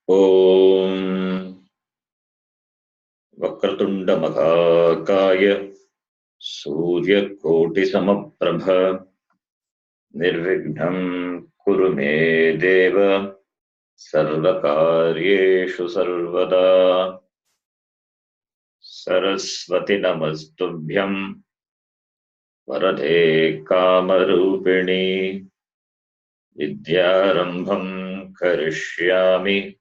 Om Vakratunda Mahakaya Surya Koti Samaprabha Nirvignam Kurume Deva Sarvakaryeshu Sarvada Saraswati Namastubhyam Varade Kamarupini Vidyarambham Karishyami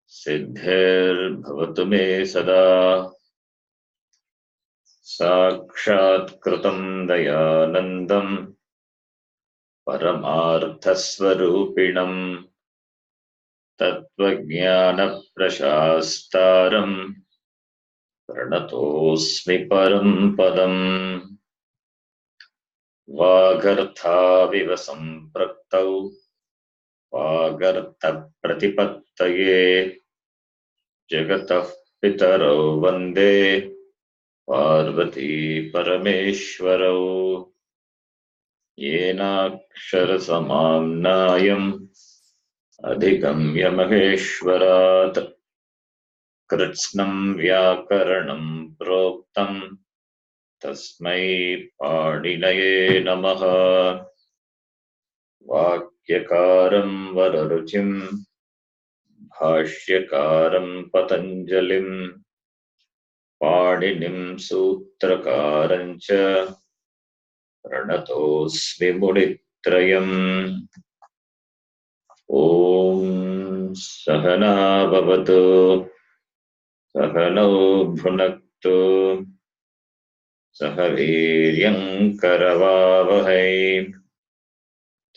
Siddhir Bhavatu Me Sada Saṃskṛtam Dayanandam Paramarthasvarupinam Tattvajnana Prashastaram Pranatosmi Param Padam Vagarthaviva Sampraktau Vagartha Pratipattaye Jagatah Pitarau Vande Parvati Parameshwarau Yenaksharasamamnayam Adhigamya Maheshwarat Kritsnam Vyakaranam Proktam Tasmai Padinaye Namaha Vakyakaram Vararuchim Bhashyakaram Patanjalim Padinim Sutrakarancha Pranatosmi Munitrayam Om Sahana Bhavatu Sahanau Bhunaktu Sahaviryam Karavavahai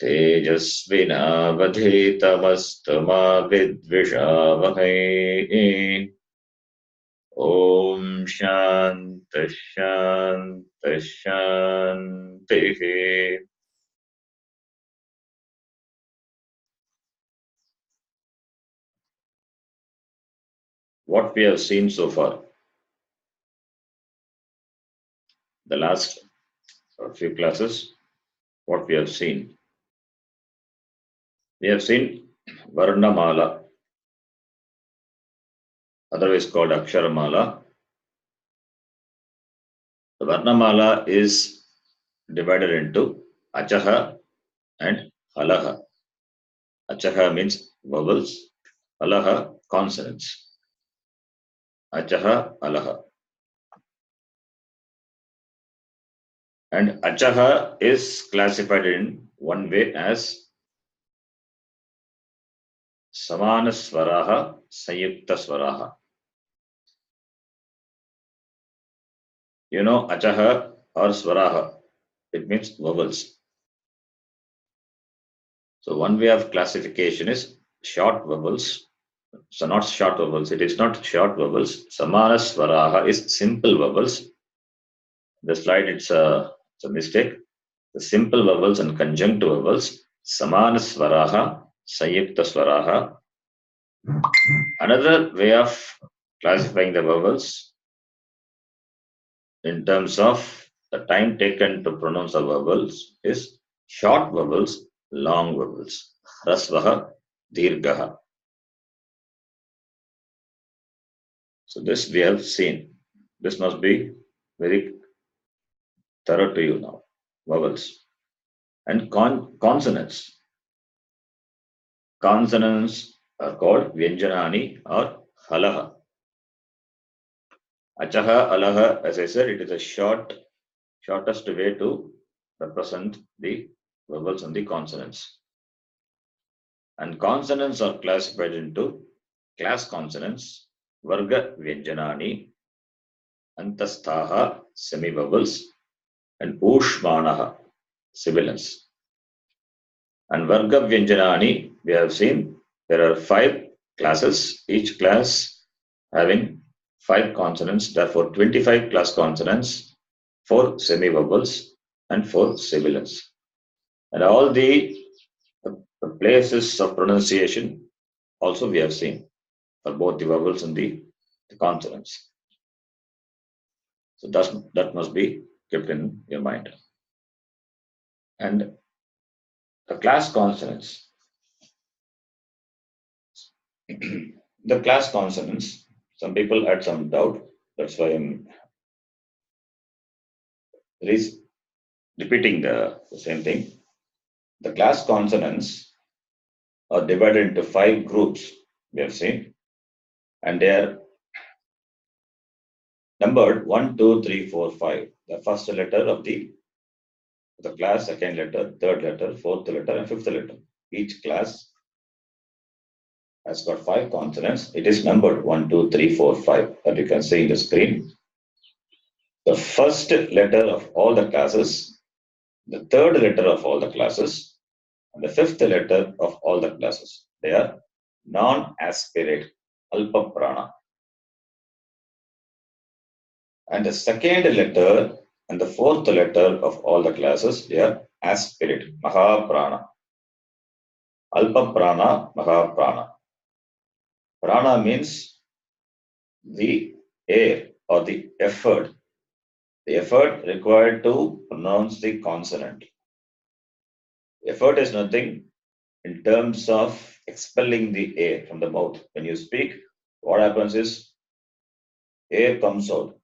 Tejasvinavadhitamastu ma vidvishavahai Om Shanta Shanta Shanti. What we have seen so far, the last few classes, what we have seen Varnamala, otherwise called Aksharamala. The Varnamala is divided into Achaha and Halaha. Achaha means vowels, Halaha consonants. Achaha, Halaha. And Achaha is classified in one way as Samana Swaraha, Sanyukta Swaraha. You know Achaha or Swaraha, it means vowels. So one way of classification is short vowels. So not short vowels, it is not short vowels. Samana Swaraha is simple vowels. The slide, it's a mistake. The simple vowels and conjunctive vowels, Samana Swaraha, Sanyukta Swaraha. Another way of classifying the vowels in terms of the time taken to pronounce the vowels is short vowels, long vowels. Rasvaha, Dirgaha. So this we have seen. This must be very thorough to you now. Vowels. And consonants. Consonants are called Vyanjanani or Halaha. Achaha, Alaha, as I said, it is a shortest way to represent the vowels and the consonants. And consonants are classified into class consonants, Varga Vyanjanani, Antasthaha, semivowels, and Ushmanaha, sibilants. And Varga Vyanjanani, we have seen there are 5 classes, each class having 5 consonants, therefore 25 class consonants, 4 semivowels, and 4 sibilants. And all the places of pronunciation also we have seen for both the vowels and the consonants. So that must be kept in your mind. And the class consonants. The class consonants. Some people had some doubt. That's why I'm repeating the same thing. The class consonants are divided into 5 groups, we have seen, and they are numbered 1, 2, 3, 4, 5. The first letter of the class, second letter, third letter, fourth letter, and fifth letter. Each class has got 5 consonants. It is numbered 1, 2, 3, 4, 5, that you can see in the screen. The first letter of all the classes, the third letter of all the classes, and the fifth letter of all the classes. They are non-aspirate, alpa prana. And the second letter and the fourth letter of all the classes, they are aspirate, mahaprana. Alpa prana, mahaprana. Prana means the air or the effort. The effort required to pronounce the consonant. Effort is nothing in terms of expelling the air from the mouth. When you speak, what happens is air comes out.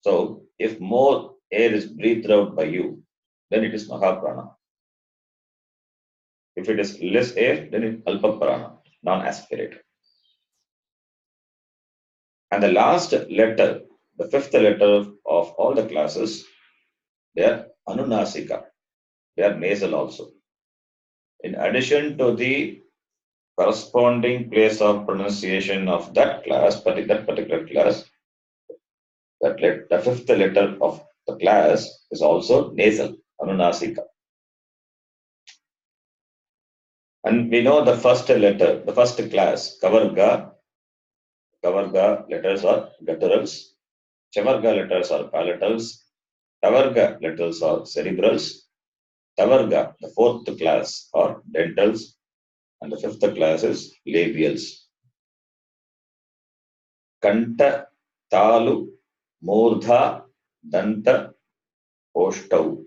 So, if more air is breathed out by you, then it is mahaprana. If it is less air, then it is alpaprana, non-aspirate. And the last letter, the fifth letter of all the classes, they are anunasika. They are nasal also. In addition to the corresponding place of pronunciation of that class, that particular class, the fifth letter of the class is also nasal, anunasika. And we know the first letter, the first class, Kavarga letters are gutturals, Chavarga letters are palatals, Tavarga letters are cerebrals, Tavarga, the fourth class, are dentals, and the fifth class is labials. Kanta, Talu, Murdha, Danta, Oshtau.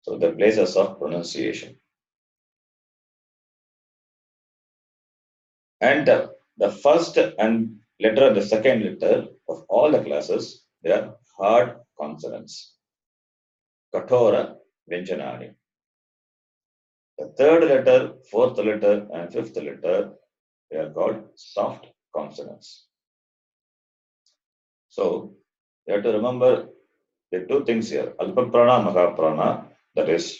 So the places of pronunciation. And the first and letter, the second letter of all the classes, they are hard consonants. Kathora Vyanjanani. The third letter, fourth letter, and fifth letter, they are called soft consonants. So you have to remember the two things here: alpaprana, mahaprana. That is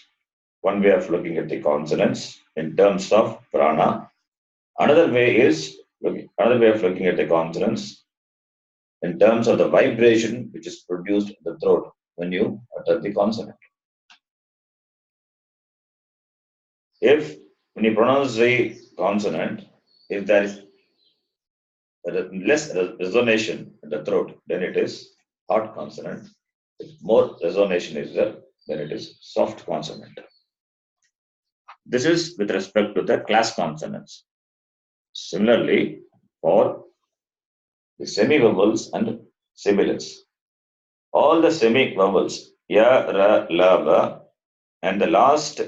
one way of looking at the consonants in terms of prana. Another way of looking at the consonants in terms of the vibration which is produced in the throat when you utter the consonant. If when you pronounce the consonant, if there is less resonation in the throat, then it is hard consonant. If more resonation is there, then it is soft consonant. This is with respect to the class consonants. Similarly, for the semi-vowels and sibilants, all the semi-vowels, ya, ra, la, va, and the last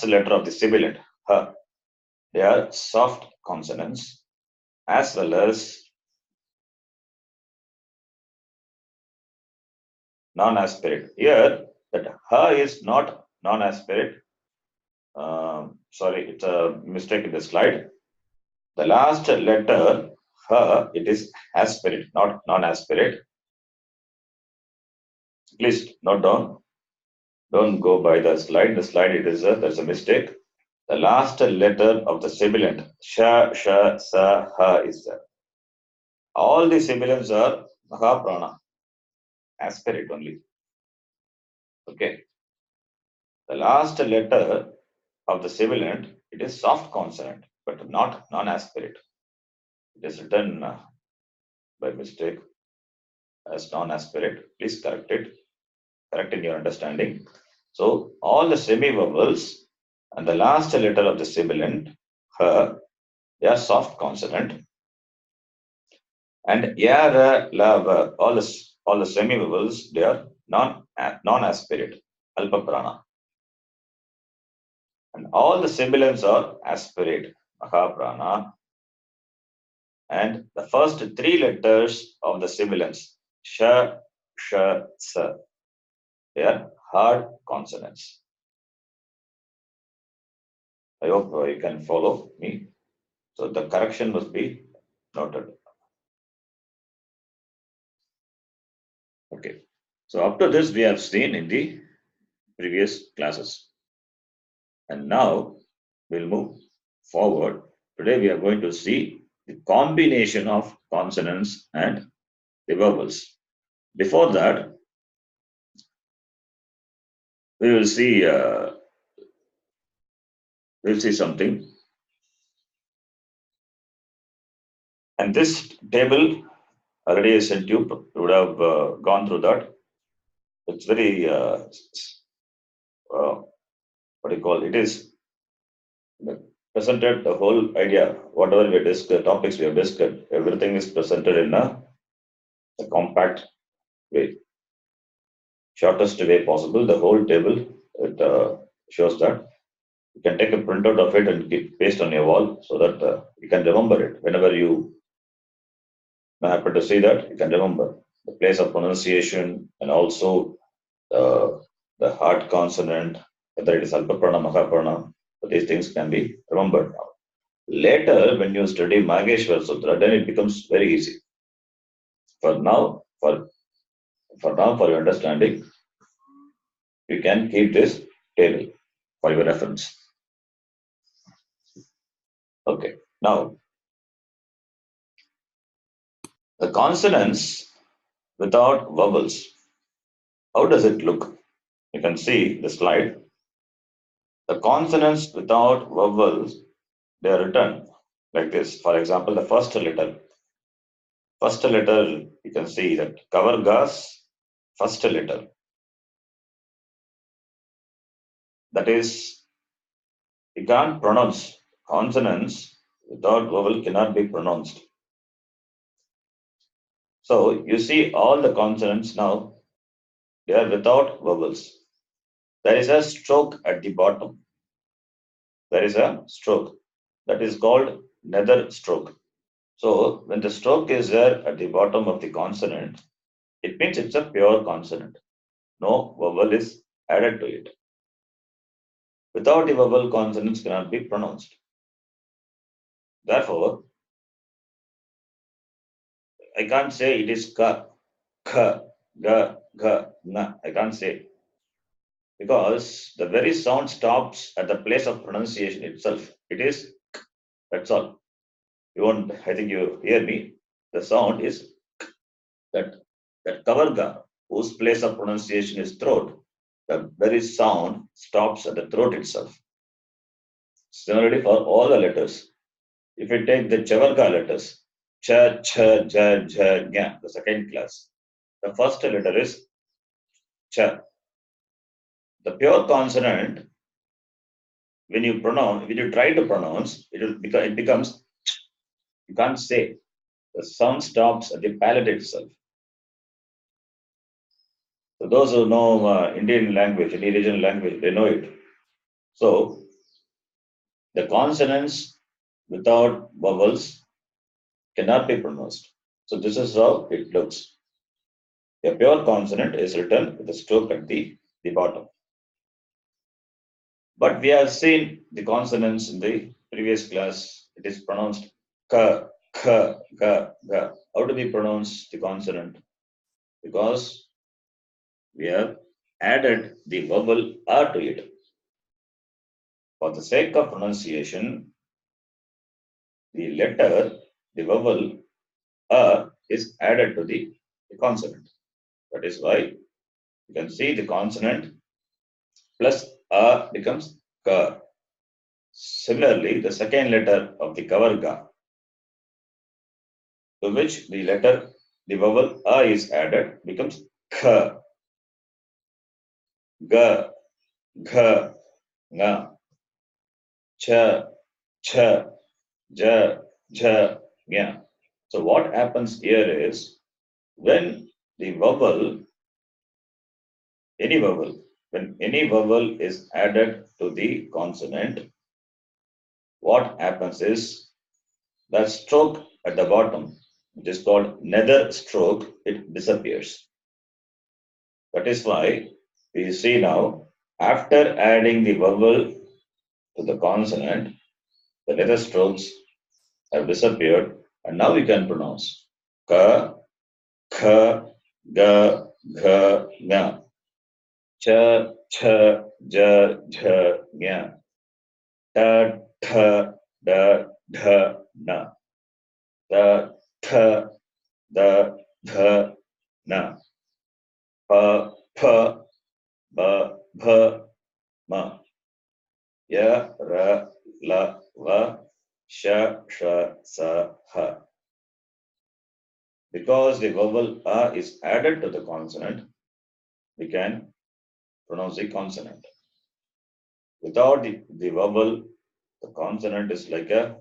letter of the sibilant, ha, they are soft consonants as well as non-aspirate. Here, that ha is not non-aspirate. Sorry, it's a mistake in the slide. The last letter, ha, it is aspirate, not non-aspirate. Please note down. Don't go by the slide. The slide, there's a mistake. The last letter of the sibilant, sha, sha, sa, ha, is there. All the sibilants are mahaprana, aspirate only. Okay. The last letter of the sibilant, it is soft consonant, but not non-aspirate. It is written by mistake as non-aspirate. Please correct it. Correct in your understanding. So all the semi-vowels and the last letter of the sibilant, ha, they are soft consonant. And ya, ra, la, va, all the semi-vowels, they are non-aspirate, alpaprana. And all the sibilants are aspirate, mahaprana. and the first three letters of the sibilants, sh, sh, s, they are hard consonants. I hope you can follow me. So the correction must be noted. Okay. So up to this we have seen in the previous classes. And now we'll move forward. Today we are going to see the combination of consonants and the vowels. Before that, we will see something. And this table already is sent you. You would have gone through that. It's very what do you call it? It is presented the whole idea. Whatever we discussed, the topics we have discussed, everything is presented in a compact way, shortest way possible. The whole table, it shows that. You can take a printout of it and keep paste on your wall so that you can remember it. Whenever you happen to see that, you can remember the place of pronunciation and also the hard consonant, whether it is Alpaprana, Mahaprana. So these things can be remembered now. Later, when you study Mageshwar Sutra, then it becomes very easy. For now, for your understanding, you can keep this table for your reference. Okay. Now, the consonants without vowels, how does it look? You can see the slide. The consonants without vowels, they are written like this. For example, the first letter. First letter, you can see that Kavarga's first letter. That is, you can't pronounce consonants without vowel cannot be pronounced. So you see all the consonants now, they are without vowels. There is a stroke at the bottom. There is a stroke that is called nether stroke. So when the stroke is there at the bottom of the consonant, it means it's a pure consonant. No vowel is added to it. Without the vowel, consonants cannot be pronounced. Therefore, I can't say it is ka, kha, ga, gha, na. I can't say because the very sound stops at the place of pronunciation itself. It is k, that's all. You won't. I think you hear me. The sound is that kavarga, whose place of pronunciation is throat. The very sound stops at the throat itself. Similarly, for all the letters, if you take the chavarga letters, cha, cha, ja, ja, ga, the second class, the first letter is cha. The pure consonant, when you try to pronounce, it becomes, you can't say. The sound stops at the palate itself. So those who know Indian language, any regional language, they know it. So the consonants without vowels cannot be pronounced. So this is how it looks. A pure consonant is written with a stroke at the bottom. But we have seen the consonants in the previous class. It is pronounced ka, kha, ga, ga. How do we pronounce the consonant? Because we have added the vowel a to it. For the sake of pronunciation, the vowel a is added to the consonant. That is why you can see the consonant plus a becomes ka. Similarly, the second letter of the kavarga, to which the vowel a is added, becomes kha, ga, gha, nga, cha, cha, ja, ja, nya. So what happens here is when the vowel, when any vowel is added to the consonant, what happens is that stroke at the bottom, which is called nether stroke, it disappears. That is why we see now, after adding the vowel to the consonant, the nether strokes have disappeared, and now we can pronounce ka, kha, ga, gha, nga, cha, cha, ja, jha, nya, ta, tha, da, dha, na, da, tha, da, dha, na, pa, pha, ba, bha, ma, ya, ra, la, va, sha, sha, sa, ha. Because the vowel a is added to the consonant, we can pronounce the consonant. Without the vowel, the consonant is like a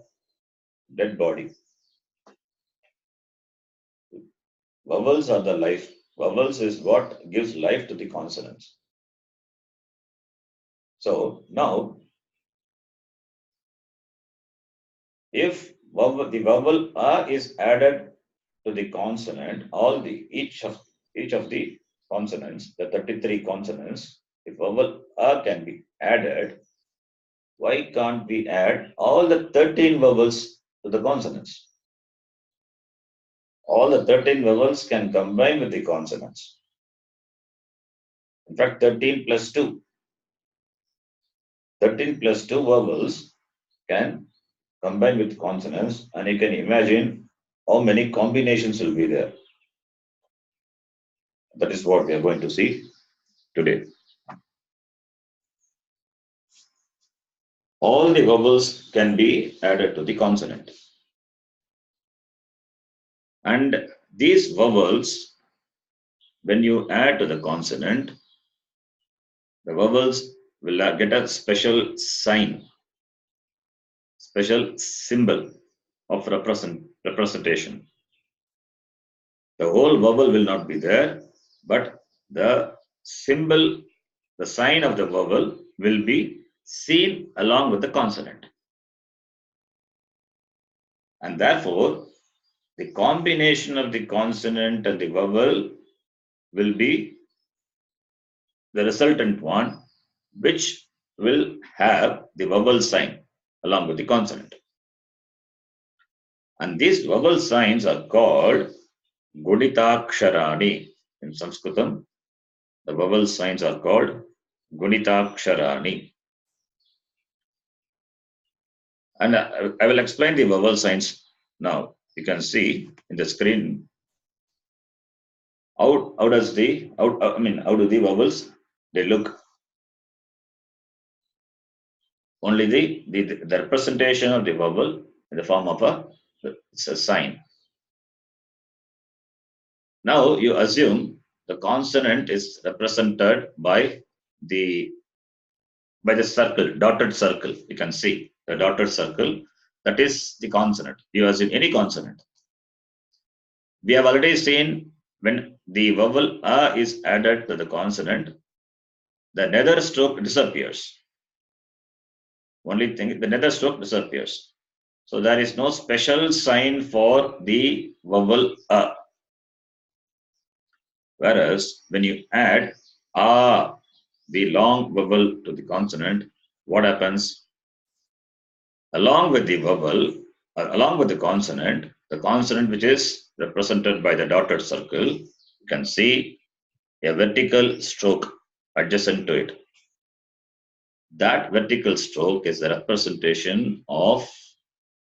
dead body. Vowels are the life. Vowels is what gives life to the consonants. So now, if the vowel a is added to the consonant, each of the consonants, the 33 consonants, if vowel a can be added, why can't we add all the 13 vowels to the consonants? All the 13 vowels can combine with the consonants. In fact, 13 plus 2. 13 plus 2 vowels can combine with consonants, and you can imagine how many combinations will be there. That is what we are going to see today. All the vowels can be added to the consonant. And these vowels, when you add to the consonant, the vowels will get a special sign, special symbol of representation. The whole vowel will not be there, but the symbol, the sign of the vowel will be seen along with the consonant. And therefore, the combination of the consonant and the vowel will be the resultant one, which will have the vowel sign along with the consonant. And these vowel signs are called Gunitaksharani. In Saṃskṛtam, the vowel signs are called Gunitaksharani. And I will explain the vowel signs now. You can see in the screen how do the vowels they look. Only the representation of the vowel in the form of a sign. Now you assume the consonant is represented by the circle, dotted circle. You can see the dotted circle. That is the consonant. You assume any consonant. We have already seen when the vowel a is added to the consonant, the nether stroke disappears. Only thing, the nether stroke disappears. So there is no special sign for the vowel a. Whereas when you add a, the long vowel to the consonant, what happens? Along with the vowel, along with the consonant which is represented by the dotted circle, you can see a vertical stroke adjacent to it. That vertical stroke is the representation of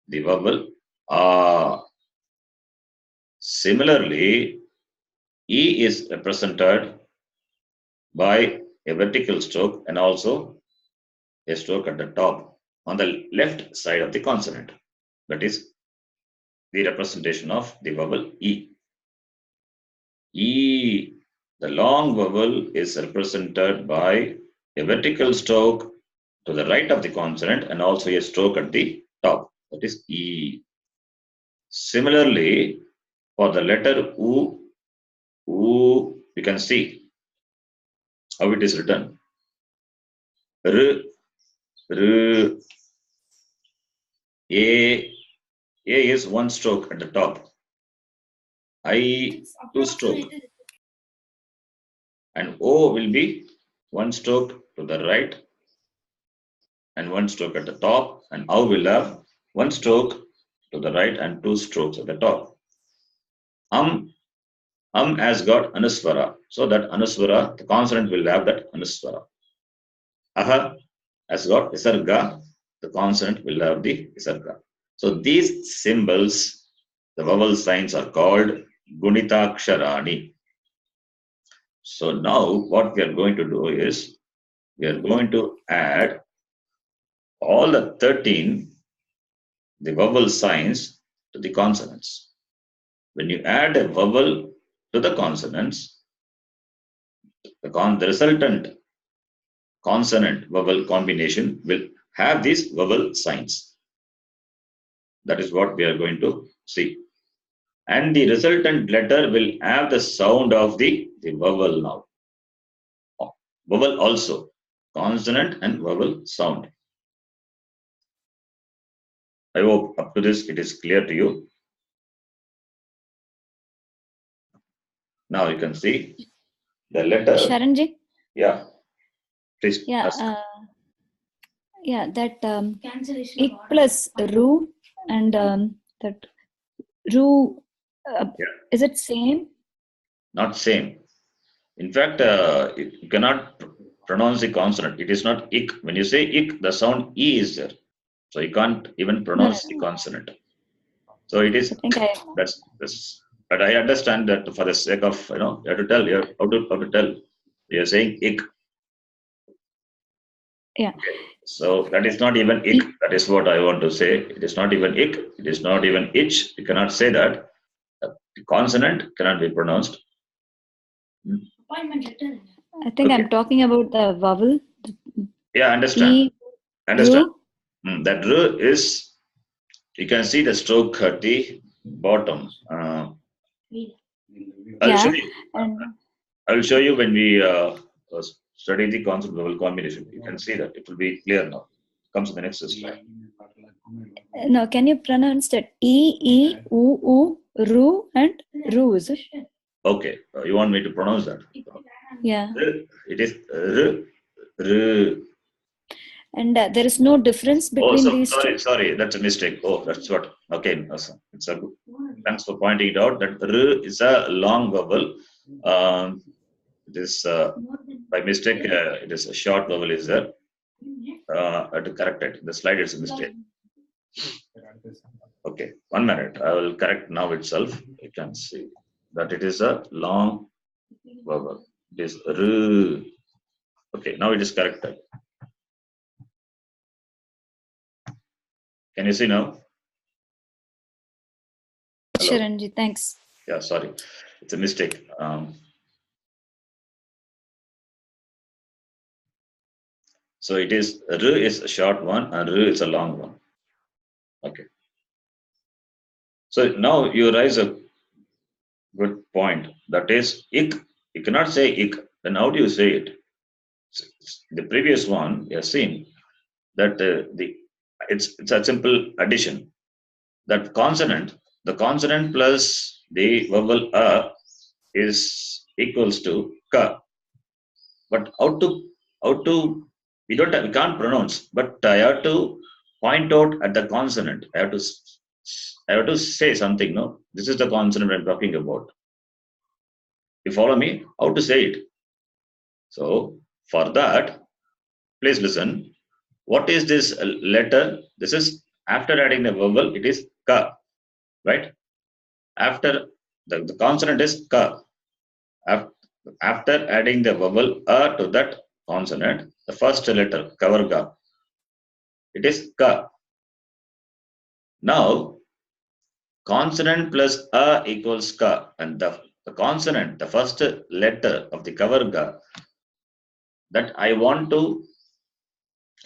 the vowel a. Similarly, E is represented by a vertical stroke and also a stroke at the top on the left side of the consonant. That is the representation of the vowel E. E, the long vowel, is represented by a vertical stroke to the right of the consonant and also a stroke at the top. That is E. Similarly, for the letter U, you can see how it is written. R, R, A, A is one stroke at the top. I two stroke. And O will be one stroke to the right and one stroke at the top. And O will have one stroke to the right and two strokes at the top. Has got anuswara. So that anuswara, the consonant will have that anuswara. Aha has got isarga. The consonant will have the isarga. So these symbols, the vowel signs are called gunitaksharani. So now what we are going to do is we are going to add all the 13 the vowel signs to the consonants. When you add a vowel to the consonants, the resultant consonant vowel combination will have these vowel signs. That is what we are going to see. And the resultant letter will have the sound of the vowel now. Vowel also, consonant and vowel sound. I hope up to this it is clear to you. Now you can see the letter. Sharanji? Yeah. Please. Yeah. That ik plus ru and that ru, is it same? Not same. In fact, you cannot pronounce the consonant. It is not ik. When you say ik, the sound e is there. So you can't even pronounce the consonant. So it is. That's. But I understand that for the sake of you have to tell here how to tell. You are saying ik. Yeah. Okay. So that is not even ik. That is what I want to say. It is not even ik. It is not even ich. You cannot say that. The consonant cannot be pronounced. I think I'm talking about the vowel. Yeah, understand. Understand. That r is, you can see the stroke at the bottom. I'll show you. I'll show you when we study the concept vowel combination. You can see that it will be clear now. Comes to the next slide. No, can you pronounce that e, u, ru, and ru? Is it? Okay, you want me to pronounce that? Yeah. It is r. And there is no difference between these two. Sorry, that's a mistake. Oh, that's what. Okay, awesome. It's a good. Thanks for pointing it out. That r is a long vowel. It is by mistake. It is a short vowel. Is there? To correct it. The slide is a mistake. Okay, 1 minute. I will correct now itself. You can see that it is a long vowel. It is r. Okay, now it is corrected. Can you see now? Hello? Sharanji, thanks. Yeah, sorry. It's a mistake. So it is r is a short one and r is a long one. Okay. So now you raise a good point. That is ik. You cannot say ik. Then how do you say it? The previous one you have seen that it's a simple addition. That consonant, the consonant plus the vowel a is equals to ka. But how to we can't pronounce, but I have to point out at the consonant. I have to say something. No, this is the consonant I'm talking about. You follow me? How to say it? So for that, please listen. What is this letter? This is after adding the vowel. It is ka, right? After the consonant is ka. After adding the vowel a to that consonant, the first letter kavarga, it is ka. Now consonant plus a equals ka, and the consonant, the first letter of the kavarga that I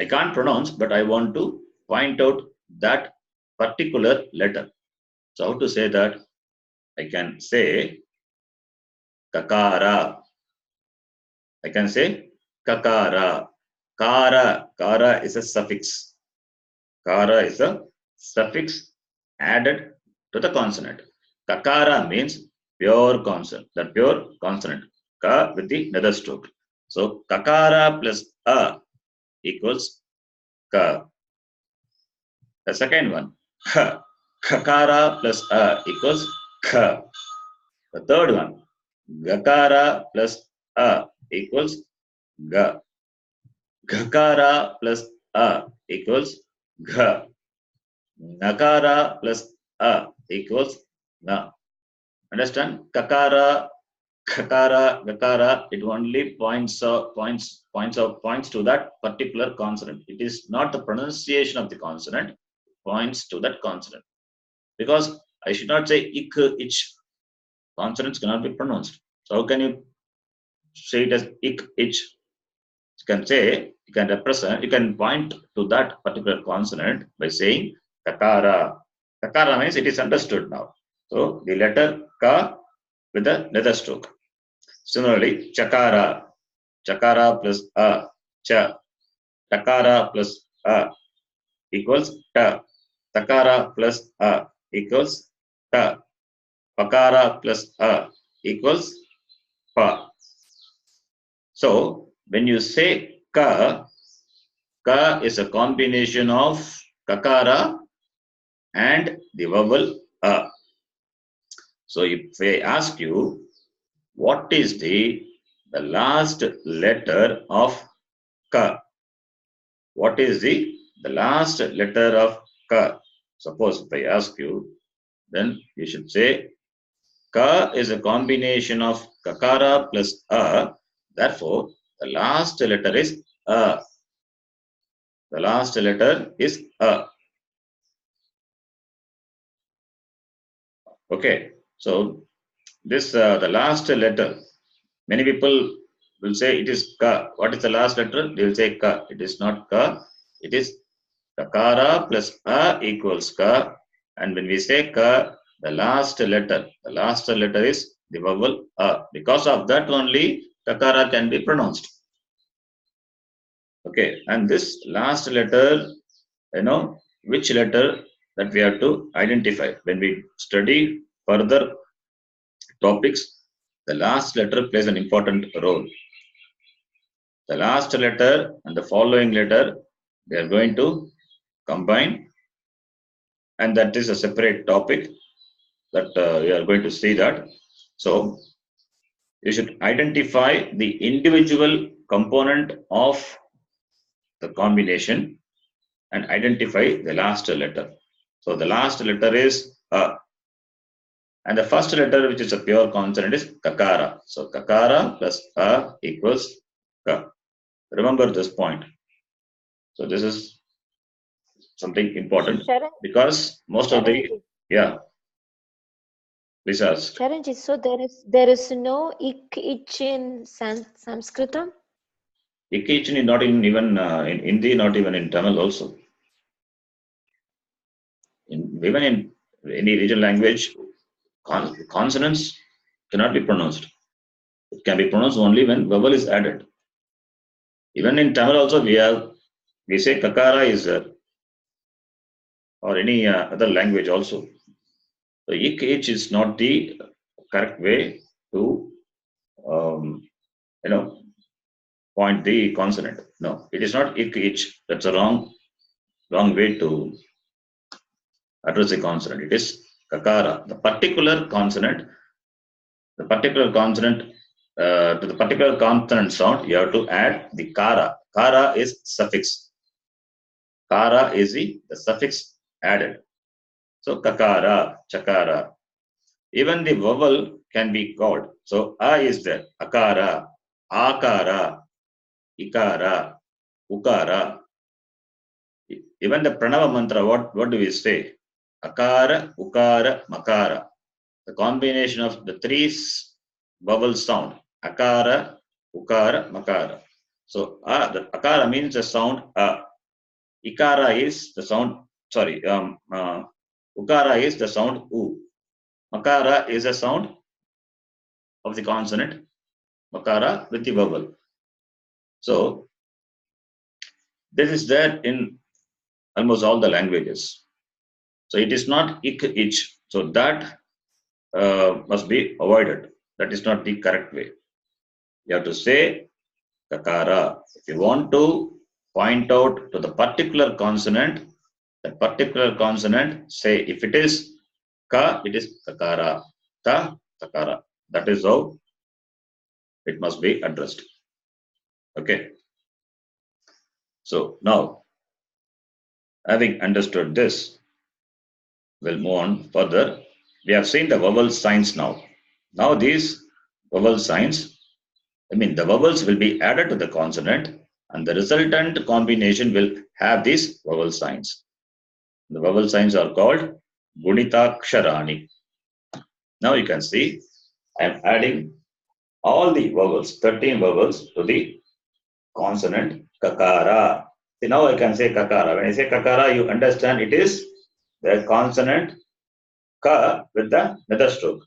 can't pronounce, but I want to point out that particular letter. So how to say that? I can say kakara. I can say kakara. Kara is a suffix. Kara is a suffix, added to the consonant. Kakara means pure consonant, the pure consonant. Ka with the nether stroke. So kakara plus a equals ka. The second one, kha. Kakara plus a equals kha. The third one, gakara plus a equals ga. Gakara plus a equals gha. Nakara plus a equals na. Understand? Kakara, kakara, gakara. It only points to that particular consonant. It is not the pronunciation of the consonant. It points to that consonant. Because I should not say ik, ich. Consonants cannot be pronounced. So how can you say it as ik, ich? You can say, you can represent, you can point to that particular consonant by saying kakara. Kakara means it is understood now. So the letter ka with the nether stroke. Similarly, chakara. Chakara plus a, cha. Takara plus a equals ta. Takara plus a equals ta. Pakara plus a equals pa. So when you say ka, ka is a combination of kakara and the vowel a. So if I ask you, what is the last letter of ka? What is the last letter of ka? Suppose if I ask you, then you should say ka is a combination of kakara plus a. Therefore, the last letter is a. The last letter is a. Okay. So this the last letter. Many people will say it is ka. What is the last letter? They will say ka. It is not ka. It is kakara plus a equals ka. And when we say ka, the last letter is the vowel a. Because of that only kakara can be pronounced. Okay, and this last letter, which letter that we have to identify. When we study further topics, the last letter plays an important role. The last letter and the following letter, they are going to combine, and that is a separate topic that we are going to see that. So you should identify the individual component of the combination and identify the last letter. So the last letter is a, and the first letter, which is a pure consonant, is kakara. So kakara plus a equals ka. Remember this point. So this is something important because most of the please ask. Sharanji, so there is no ik, ich in Saṃskṛtam? Ik, ich is not in even in Hindi, not even in Tamil also. Even in any regional language, consonants cannot be pronounced. It can be pronounced only when vowel is added. Even in Tamil also we say kakara is or any other language also. So ik, ich is not the correct way to point the consonant. No, it is not ik, ich. That's a wrong way to address the consonant. It is kakara. The particular consonant to the particular consonant sound, you have to add the kara. Kara is suffix. Kara is the suffix added. So kakara, chakara. Even the vowel can be called. So a is there. Akara, akara, ikara, ukara. Even the pranava mantra, what do we say? Akara, ukara, makara. The combination of the three vowel sound. Akara, ukara, makara. So the akara means the sound a. Ikara is the sound, ukara is the sound u. Makara is a sound of the consonant. Makara with the vowel. So this is there in almost all the languages. So it is not ik, ich. So that must be avoided. That is not the correct way. You have to say kakara. If you want to point out to the particular consonant, that particular consonant, say if it is ka, it is kakara. Ka, kakara. That is how it must be addressed. Okay. So now, having understood this, we'll move on further. We have seen the vowel signs now. Now these vowel signs, the vowels will be added to the consonant and the resultant combination will have these vowel signs. The vowel signs are called Gunitaksharani. Now you can see I am adding all the vowels, 13 vowels to the consonant kakara. See, now I can say kakara. When I say kakara, you understand it is the consonant ka with the nether stroke.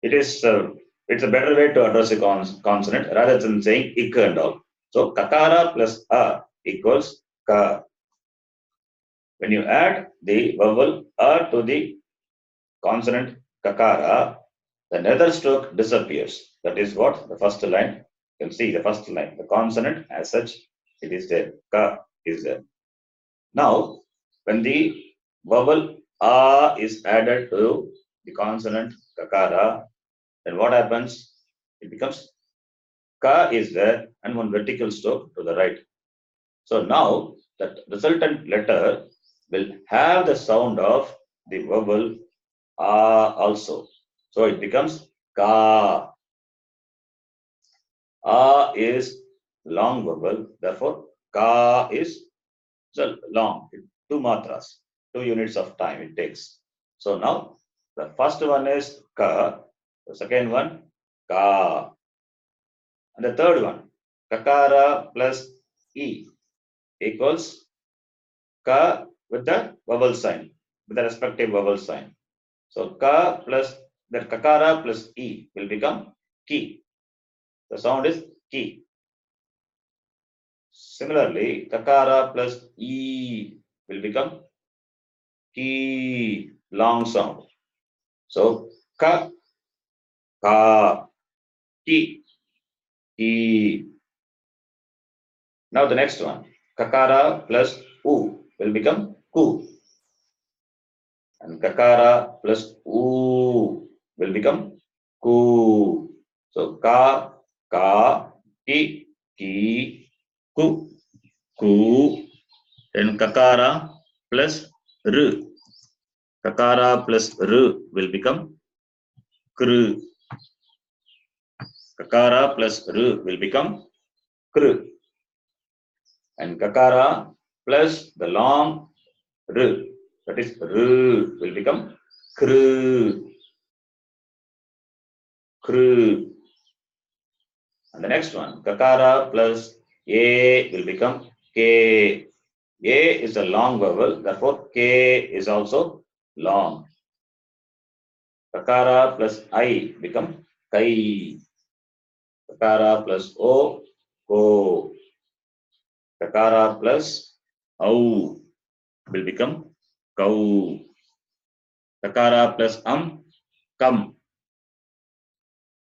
It's a better way to address a consonant rather than saying ik and all. So kakara plus a equals ka. When you add the vowel a to the consonant kakara, the nether stroke disappears. That is what the first line. You can see the first line. The consonant as such, it is there. Ka is there. Now, when the vowel a is added to the consonant kakara, then what happens? It becomes ka is there and one vertical stroke to the right. So now that resultant letter will have the sound of the vowel a also. So it becomes ka. A is long vowel, therefore ka is long, 2 matras, 2 units of time it takes. So now the first one is ka, the second one ka, and the third one kakara plus e equals ka with the vowel sign, with the respective vowel sign. So ka plus that kakara plus e will become ki. The sound is ki. Similarly, kakara plus e will become ki, long sound. So ka, ka, ki, ki. Now the next one, kakara plus u will become ku. And kakara plus u will become ku. So ka, ki, ku, ku. Then kakara plus r. Kakara plus r will become kr. Kakara plus r will become kr. And kakara plus the long r, that is r, will become kr. Kr. And the next one, kakara plus a will become k. A is a long vowel, therefore k is also long. Kakara plus I become kai. Kakara plus o, ko. Kakara plus au will become kau. Kakara plus kam.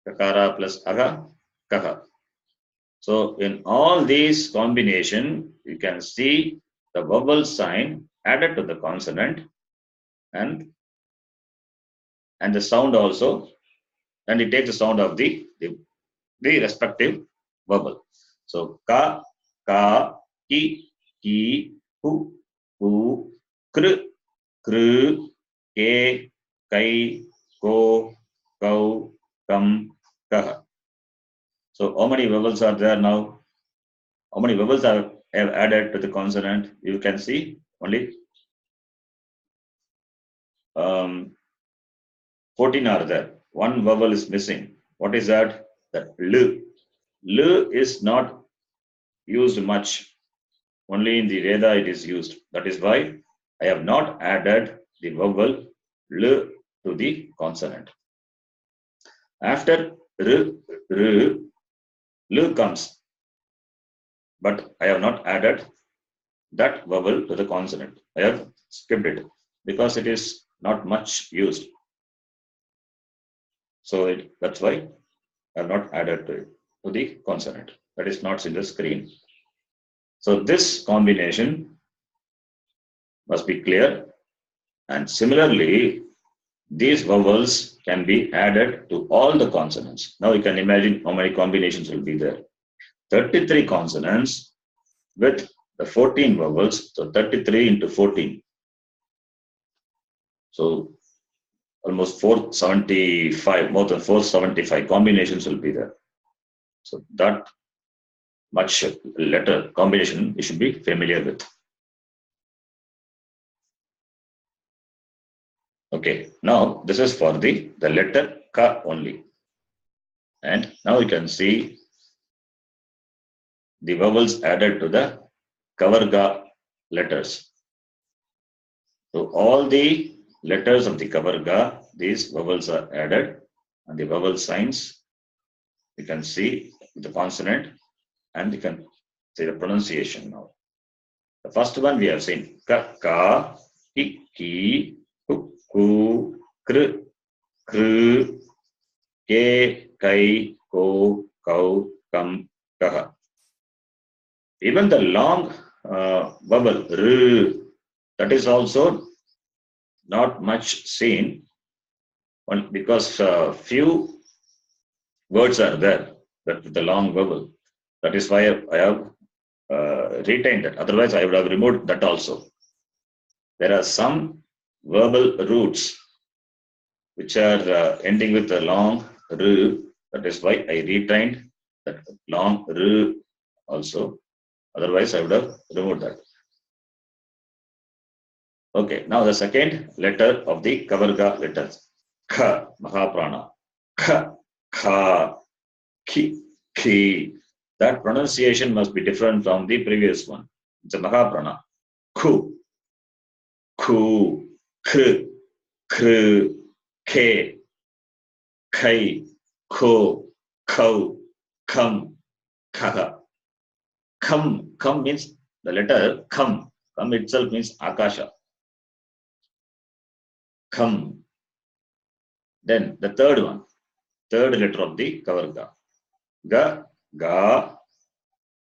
Kakara plus aga, kaha. So in all these combination, you can see the vowel sign added to the consonant and the sound also, and it takes the sound of the respective vowel. So ka, ki, hu, kr, ke, kai, ko, kau, kam, kaha. So how many vowels are there now? How many vowels have added to the consonant? You can see only 14 are there. One vowel is missing. What is that? That l. L is not used much. Only in the Veda it is used. That is why I have not added the vowel l to the consonant. After r, l comes, but I have not added that vowel to the consonant. I have skipped it because it is not much used. So that's why I have not added to the consonant. That is not in the screen. So this combination must be clear. And similarly, these vowels can be added to all the consonants. Now you can imagine how many combinations will be there. 33 consonants with the 14 vowels. So 33 into 14. So almost 475, more than 475 combinations will be there. So that much letter combination you should be familiar with. Okay, now this is for the letter Ka only. And now you can see the vowels added to the Kavarga letters. So all the letters of the Kavarga, these vowels are added, and the vowel signs you can see the consonant, and you can see the pronunciation now. The first one we have seen Ka, Ka, Ki, Ki, Ku, Ku, Kr, Kr, Ke, Kai, Ko, Kau, Kam, Kaha. Even the long vowel R, that is also not much seen because few words are there that with the long vowel. That is why I have retained it. Otherwise, I would have removed that also. There are some verbal roots which are ending with a long R. That is why I retained that long R also. Otherwise, I would have removed that. Okay, now the second letter of the Kavarga letters. Kha, Mahaprana. Kha, Kha, Ki, Ki. That pronunciation must be different from the previous one. It's a Mahaprana. Ku, Ku, Kr, Kr, Ke, Kai, Ko, Kau, Kam, Kaha. Kam means the letter Kam. Kam itself means Akasha. Kam. Then the third one, third letter of the Kavarga. Ga, Ga,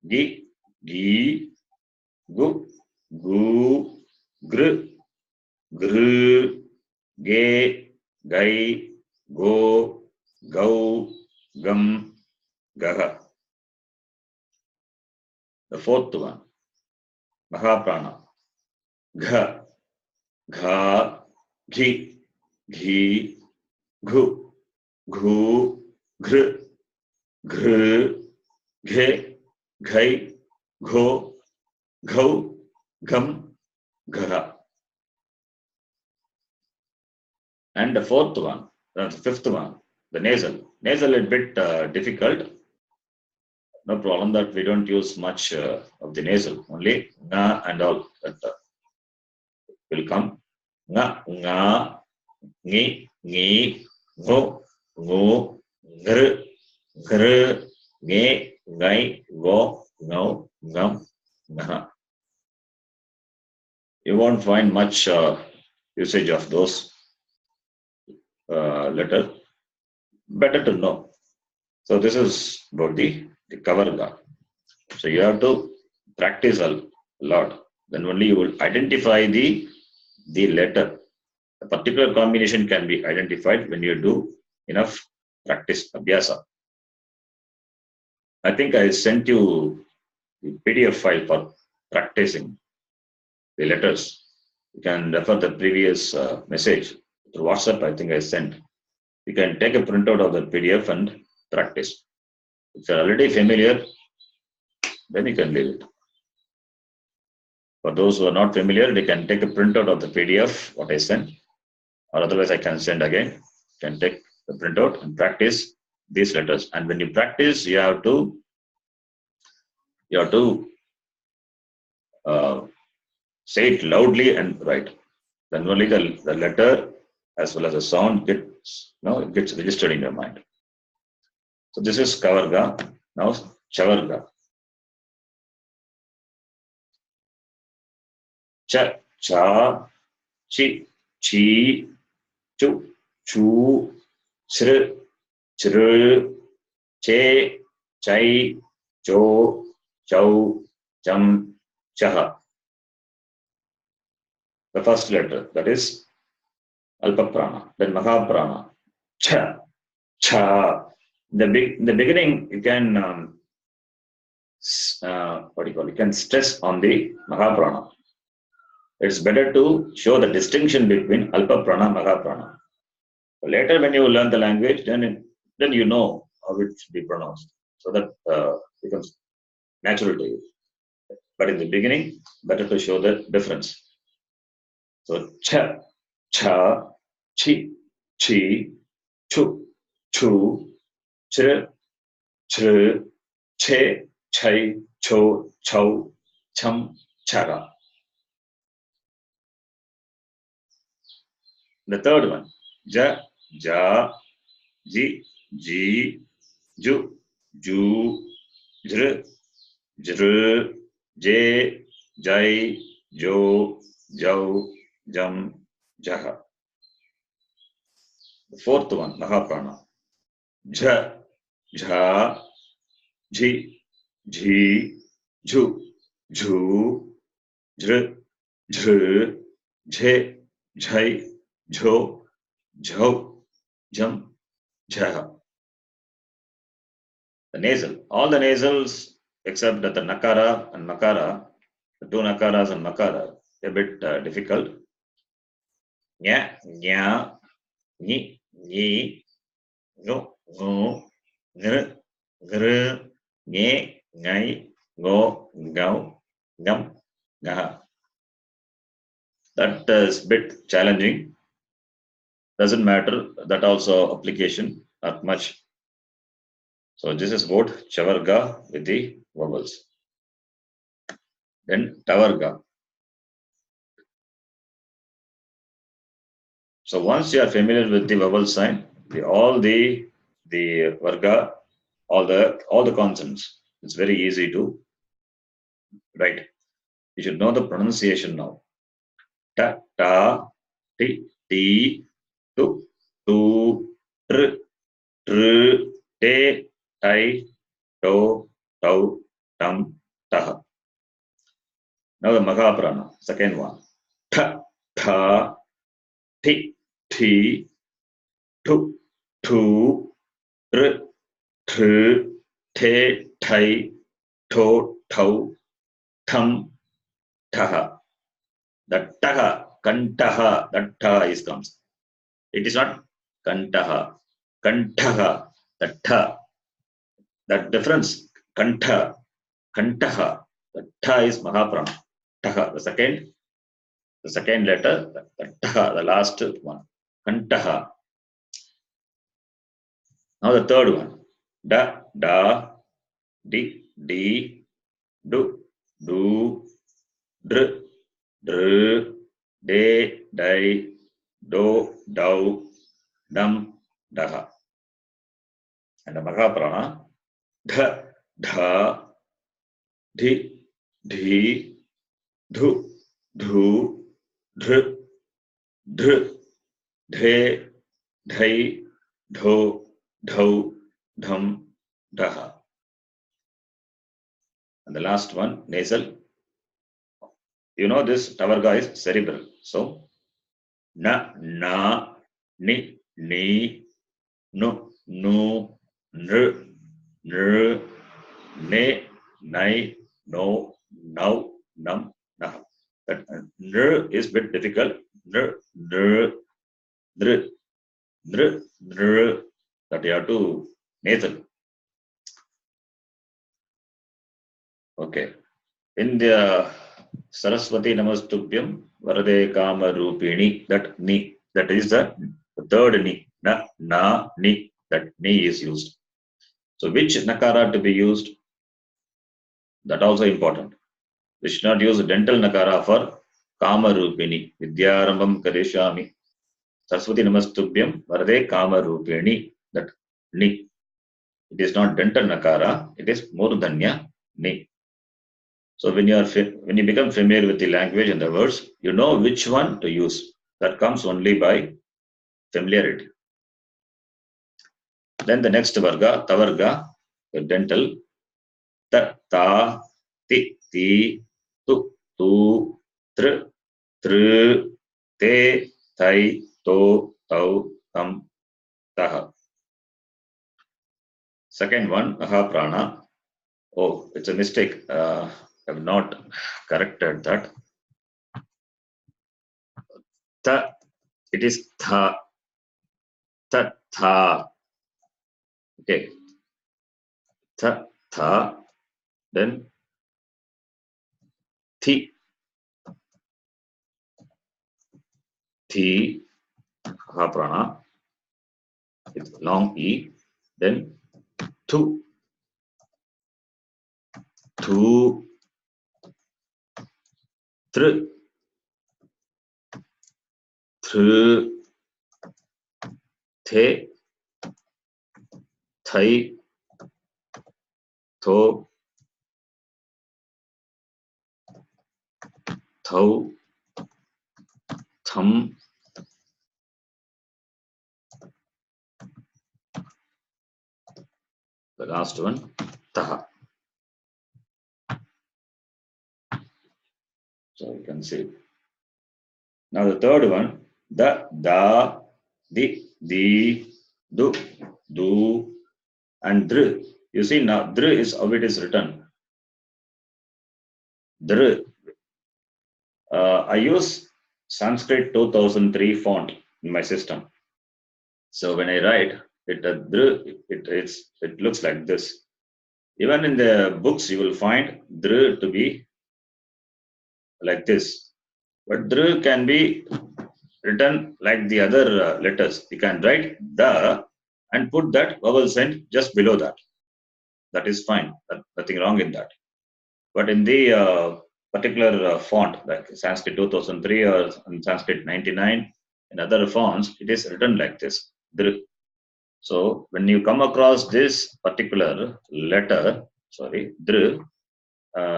Gi, Gi, Gu, Gu, Gr, Gr, Ge, Gai, Go, Gau, Gam, Gaha. The fourth one, Mahaprana. Gha, Gha, Ghi, Ghi, Gu, Gu, Gr, Gr, Ghe, Ghai, Gho, Ghau, Gam, Gha. And the fourth one, the fifth one, the nasal. Nasal is a bit difficult. No problem that we don't use much of the nasal. Only nga and all that will come. Nga, nga, ngi, ngi, ngo, ngo, gr, gr, nge, ngai, go, ngau, ngam, ngaha. You won't find much usage of those letters. Better to know. So this is about the Kavarga. So you have to practice a lot. Then only you will identify the letter. A particular combination can be identified when you do enough practice, abhyasa. I think I sent you the PDF file for practicing the letters. You can refer the previous message through WhatsApp. I think I sent. You can take a printout of the PDF and practice. If you're already familiar, then you can leave it. For those who are not familiar, they can take a printout of the PDF, what I sent, or otherwise I can send again. You can take the printout and practice these letters. And when you practice, you have to say it loudly and right. Then only the letter as well as the sound gets registered in your mind. So this is Kavarga. Now Chavarga. cha, cha, chi, chi, chu, chu, sr, chr, che, chai, cho, chau, cham, chaha. The first letter, that is Alpa Prana. Then Maha Prana. Cha, cha. In the beginning, you can what do you call it? You can stress on the Maha Prana. It's better to show the distinction between Alpa Prana and Maha Prana. Later, when you learn the language, then you know how it should be pronounced. So that becomes natural to you. But in the beginning, better to show the difference. So cha, cha, chi, chi, chu, chu, chr, chr, che, chai, cho, chau, cham, chaga. The third one, ja, ja, ji, ji, ju, ju, jr, jr, je, jai, jo, jau, jam, jaha. The fourth one, Mahaprana. Jha, jha, ji, ji, ju, ju, jr, jr, je, jai, jo, jau, jam, jaha. The nasal. All the nasals except that the nakara and makara, the two nakaras and makara, a bit difficult. Nya, nya, ni, ni, no, no, ngr, gr, nye, ngai, go, gau, gam, gaha. That is a bit challenging. Doesn't matter. That also application not much. So this is about chavarga with the vowels. Then tavarga. So once you are familiar with the vowel sign, all the varga, all the consonants, it's very easy to write. You should know the pronunciation now. Ta, ta, ti, ti, tu, tu, tr, tr, te, tai, to, tau, tam, taha. Now the Mahaprana, second one. Ta, ta, ti, ti, tu, tu, tr, tr, te, tai, to, tau, tam, taha. That taha, kantaha, that taha is comes. It is not kantaha, kantaha, that ta. That difference, kantha, kantaha, the ta is Mahaprana. Taha, the second letter, the taha, the last one, kantaha. Now the third one, da, da, di, di, du, du, dr, dr, de, dai, do, dau, dam, daha. And the Mahaprana, dha, dha, di, di, dhu, dhu, dhr, dhr, dhe, dhai, dho, dhau, dham, daha. And the last one, nasal. You know this tavarga is cerebral. So, na, na, ni, ni, nu, nu, nr, nr, ne, nai, no, nau, nam, nah. That nr is a bit difficult. Nr, nr, nr, nr, nr. That you have to nasal. Okay. In the Saraswati Namastubhyam Varade Kama Rupini, that ni, that is the third ni, na, na, ni, that ni is used. So which nakara to be used? That also important. We should not use dental nakara for Kama Rupini, Vidyarambam Karishami, Saraswati Namastubhyam Varade Kama Rupini, that ni. It is not dental nakara, it is Murdanya ni. So when you become familiar with the language and the words, you know which one to use. That comes only by familiarity. Then the next varga, tavarga, the dental, ta, ta, ti, ti, tu, tu, tr, tr, te, thai, to, tau, tam, taha. Second one, aha prana. Oh, it's a mistake. I have not corrected that. Ta, it is tha, ta, tha. Okay, tha, tha. Then thi, thi, aha prana. It's long e. Then tu, tu, tr, thr, the, thai, tho, thau, tham. The last one, taha. So you can see. Now the third one, the, da, di, du, du, and dr. You see now, dr is how it is written. Dr. I use Sanskrit 2003 font in my system. So when I write it, it looks like this. Even in the books, you will find dr to be like this. But dr can be written like the other letters. You can write the and put that vowel sound just below that. That is fine. Nothing wrong in that. But in the particular font, like Sanskrit 2003 or Sanskrit 99, in other fonts, it is written like this. Dr. So when you come across this particular letter, sorry, dr,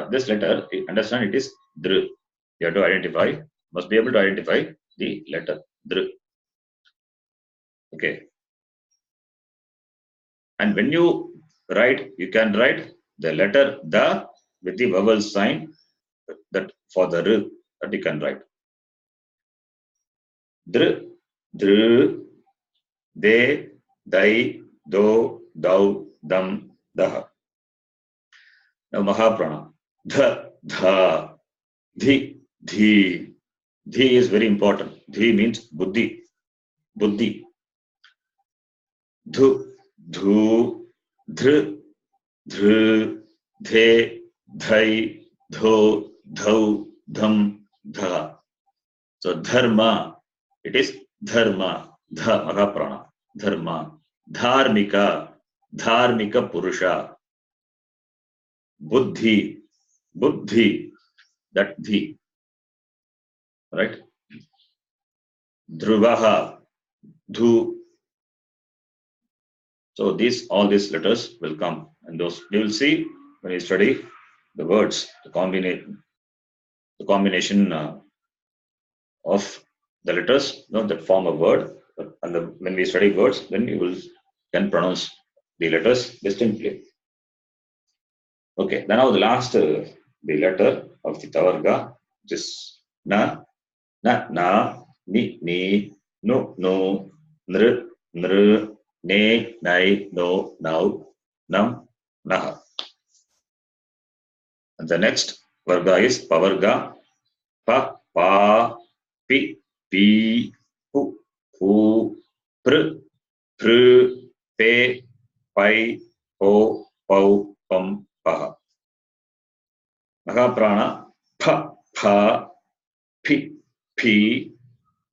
this letter, understand it is dr. You have to identify, must be able to identify the letter dr. Okay. And when you write, you can write the letter the with the vowel sign that for the r that you can write. Dr, dr, de, dai, do, dau, dam, daha. Now Mahaprana. Dha, dha, dhi, dhi. Dhi is very important. Dhi means buddhi. Buddhi. Dhu, dhu, dhr, dhr, dhe, dhai, dho, dhau, dham, dha. So dharma, it is dharma. Dha, Mahaprana. Dharma. Dharmika. Dharmika Purusha. Buddhi. Buddhi. That dhi. Right? Dhruvaha. Dhu. So all these letters will come, and those you will see when you study the words, the combination of the letters, that form a word. And when we study words, then you can pronounce the letters distinctly. Okay. Then now the last, the letter of the Tavarga, which is na, ni, no, nr, ne, nai, no, now, nam, naha. And the next varga is pavarga, pa, pi, pu, pr, pe, pai, po, pau, pam, paha. Mahaprana, pa, pi,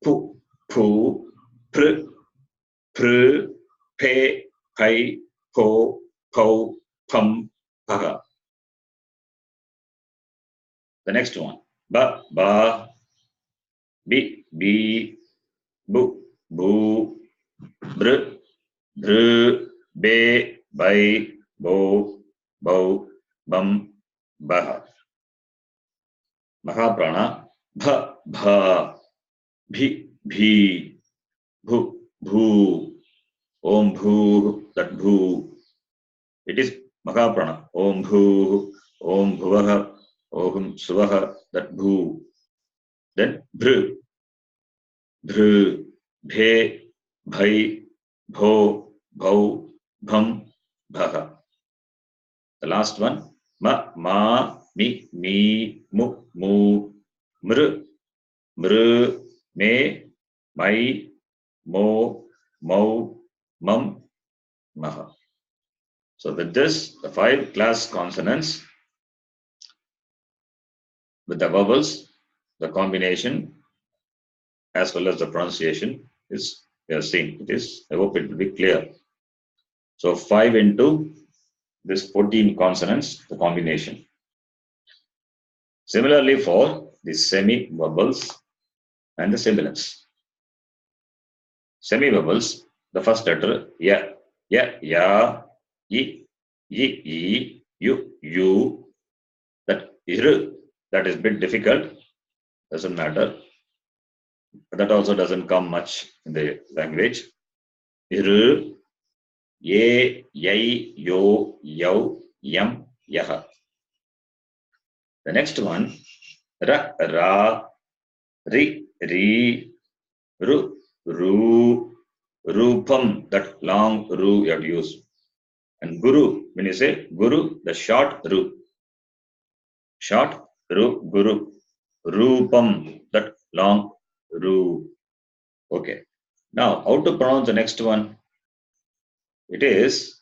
pu, pr, pe, pai, po, pau, pam, paha. The next one, ba, bi, bu, br, be, bai, bo, bau, bam, baha. Mahaprana, bha, bha, bhi, bhi, bhu, bhu, om bhu, that bhu. It is Mahaprana. Om bhu, om bhuvaha, om suvaha, that bhu. Then bhr, bhr, bhe, bhai, bho, bhau, bham, bhaha. The last one, ma, ma, mi, mi, mu, mu, mr, mr, me, mai, mo, mau, mam, maha. So with this, the 5 class consonants with the vowels, the combination, as well as the pronunciation is, we have seen. It is, I hope it will be clear. So 5 into this 14 consonants, the combination. Similarly for the semi-vowels and the sibilants. Semi-vowels, the first letter, ya, ya, ya, yi, yi, you, that ir, that is a bit difficult, doesn't matter. That also doesn't come much in the language. Ir, ye, yai, yo, yau, yam, yaha. The next one, ra, ra, ri, ri, ru, ru, rupam, that long ru you have to use. And guru, when you say guru, the short ru. Short ru, guru. Rupam, that long ru. Okay. Now, how to pronounce the next one? It is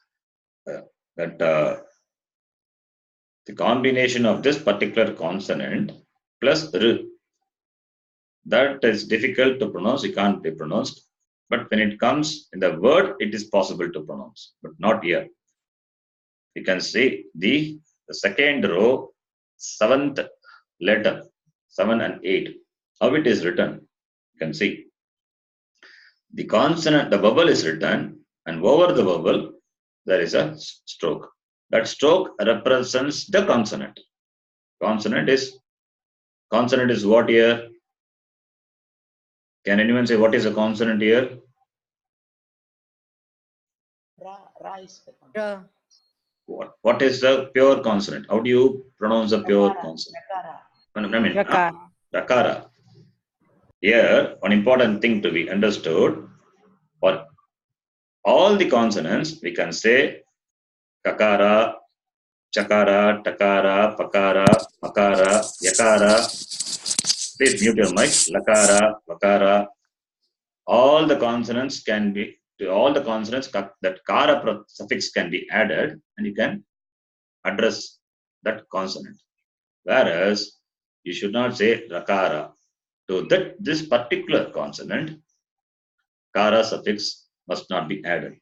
that the combination of this particular consonant plus r. That is difficult to pronounce, it can't be pronounced. But when it comes in the word, it is possible to pronounce, but not here. You can see the second row, 7th letter, 7 and 8, how it is written. You can see the consonant, the vowel is written, and over the vowel, there is a stroke. That stroke represents the consonant. Consonant is what here? Can anyone say what is a consonant here? Ra is the consonant. What is the pure consonant? How do you pronounce the pure consonant? Rakara. Here, one important thing to be understood, for all the consonants, we can say kakara, chakara, takara, pakara, makara, yakara. Please mute your mic. Lakara, vakara. All the consonants can be, to all the consonants, that kara suffix can be added, and you can address that consonant. Whereas, you should not say rakara. To this particular consonant, kara suffix must not be added.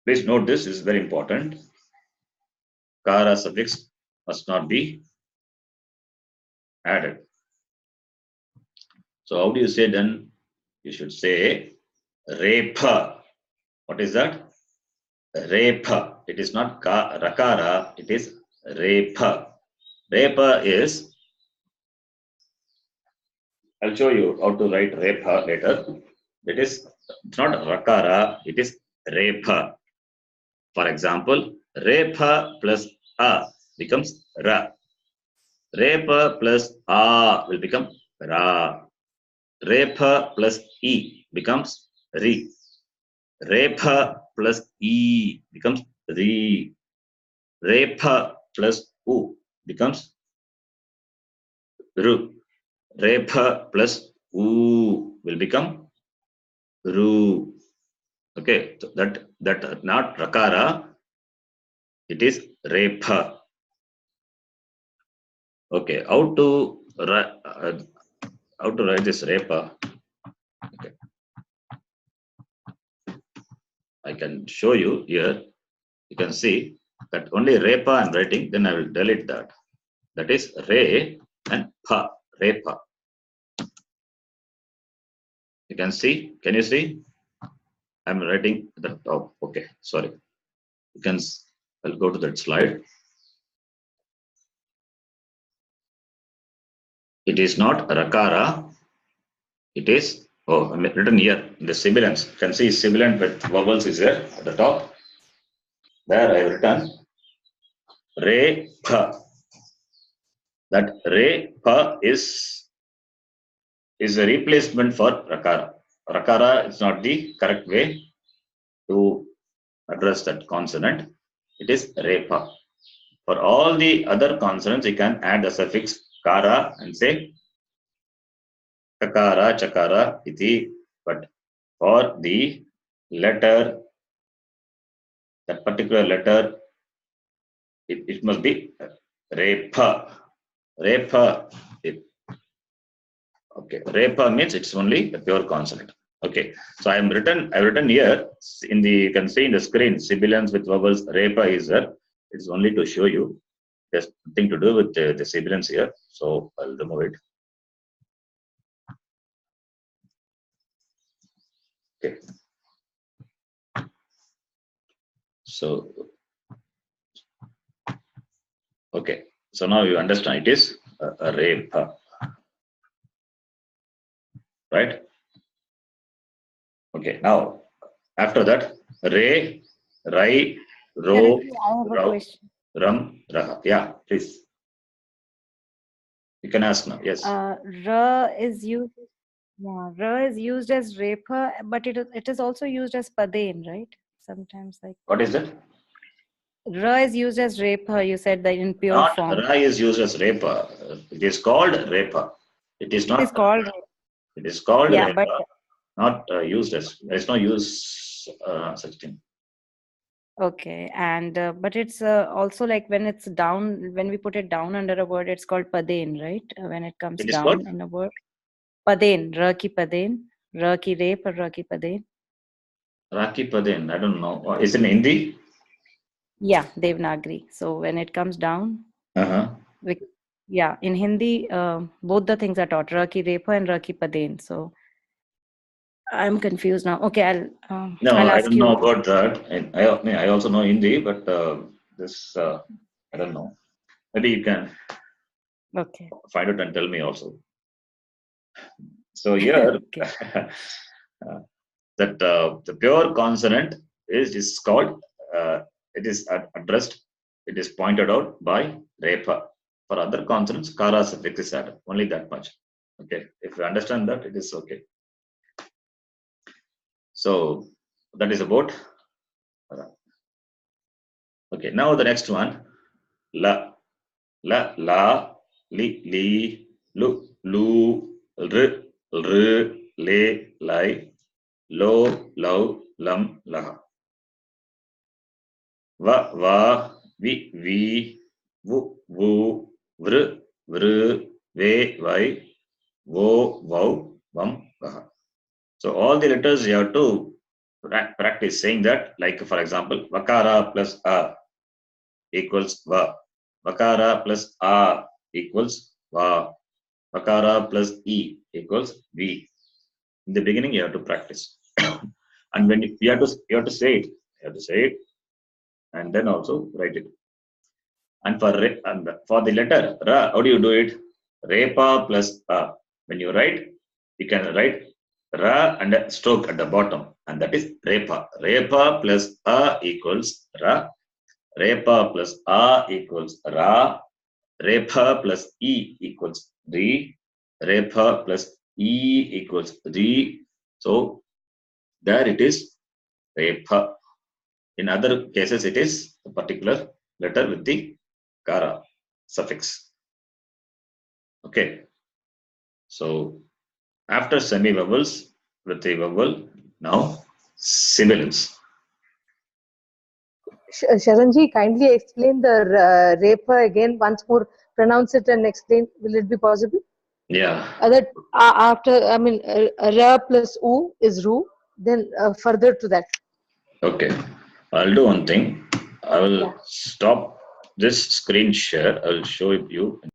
Please note this is very important. Kara suffix must not be added. So how do you say then? You should say repa. What is that? Repa. It is not rakara, it is repa. Repa is, I'll show you how to write repa later. It's not rakara, it is repa. For example, repa plus a becomes ra. Repa plus a will become ra. Repa plus e becomes ri. Repa plus e becomes ri. Repa plus u becomes ru. Repa plus u will become ru. Okay, so that not rakara, it is repa. Okay, how to write this repa? Okay, I can show you here. You can see that only repa I'm writing. Then I will delete that. That is re and pa. Repa. You can see. Can you see? I'm writing at the top. Okay, sorry. You can. I'll go to that slide. It is not rakara. It is written here in the sibilants. You can see sibilant with vowels is there at the top. There I have written re pa. That re pa is a replacement for rakara. Rakara is not the correct way to address that consonant. It is re pa. For all the other consonants, you can add the suffix kara and say kakara, chakara, iti. But for the letter, that particular letter, it must be repa. Repa. Okay, repa means it's only a pure consonant. Okay, so I've written here in the, you can see in the screen, sibilants with vowels, repa is there. It's only to show you. There's nothing to do with the sibilants here. So I'll remove it. Okay. So, okay. So now you understand it is a repa. Right? Okay, now after that, re, rai, ro, Charanji, I have a rao, question. ram, raha. Yeah, please. You can ask now. Yes. Ra is used. Yeah, ra is used as repa, but it is also used as paden, right? Sometimes like What is that? ra is used as repa. You said that in pure Not form. ra is used as repa. It is called repa. It is not. It is called. It is called Yeah, repa. but Not used as. There is no use such thing. okay, and but it's also like when it's down, when we put it down under a word, it's called paden, right? When it comes It is down called in a word, paden, ra ki paden, ra ki rep or ra ki paden. Raki Paden. I don't know. Is it in Hindi? Yeah, Devanagari. So when it comes down, yeah, in Hindi, both the things are taught, ra ki repa and ra ki paden. So I'm confused now. Okay, No, I'll I ask don't you. know about that. I also know Hindi, but this I don't know. Maybe you can Okay. find it and tell me also. So here, Okay. that the pure consonant is called. It is addressed. It is pointed out by repa. For other consonants, kara suffix is added. Only that much. Okay. If you understand that, it is okay. So that is about. Okay. Now the next one, la, la, li, lu, r, le, lai, lo, lau, lam, laha. Va, vi, vu, vr, ve, vai, vo, vau, vam, vaha. So all the letters you have to practice saying that. Like for example, vakara plus a equals va. Vakara plus a equals va. Vakara plus e equals v. In the beginning, you have to practice, and when you have to say it, and then also write it. And for the letter ra, how do you do it? Repa plus a. When you write, you can write ra and a stroke at the bottom, and that is repa. Repa plus a equals ra. Repa plus a equals ra. Repa plus e equals re. Repa plus e equals re. So there it is repa. In other cases, it is a particular letter with the kara suffix. Okay. So after semi-vowels with the vowel, now sibilants. Sharanji, kindly explain the repa again once more. Pronounce it and explain. Will it be possible? Yeah. After, I mean, ra plus u is ru. Then further to that. Okay. I'll do one thing. I will stop this screen share. I will show you in